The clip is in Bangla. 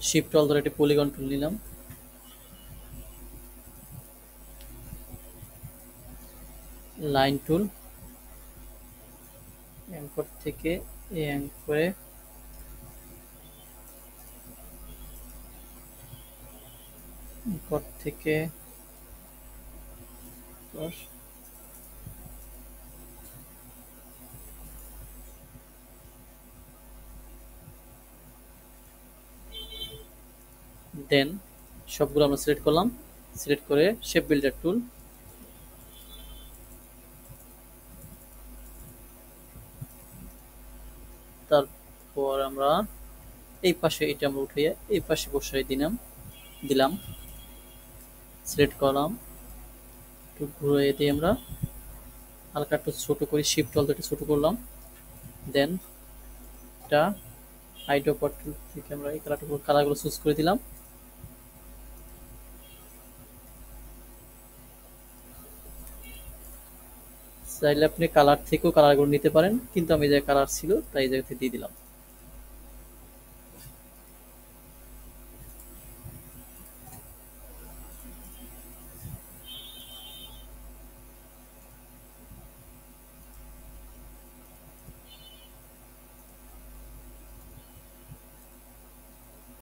শিফট অল ধরে একটি পলিগন টুল নিলাম, লাইন টুল, অ্যাঙ্কর থেকে এই অ্যাঙ্করে অ্যাঙ্কর থেকে দেন সবগুলো আমরা সিলেক্ট করলাম, সিলেক্ট করে শেপ বিল্ডার টুল, তারপর আমরা এই পাশে এটা আমরা উঠিয়ে এই পাশে বসাই দিলাম, সিলেক্ট করলাম, একটু ঘুরিয়ে দিয়ে আমরা হালকা একটু ছোট করি, শিফট অল একটু ছোট করলাম, দেন এটা হাইড্রোপার টুল থেকে আমরা এই কালারগুলো চুজ করে দিলাম, চাইলে আপনি কালার থেকেও কালারগুলো নিতে পারেন, কিন্তু আমি যে কালার ছিল তাই এই জায়গাতে দিয়ে দিলাম।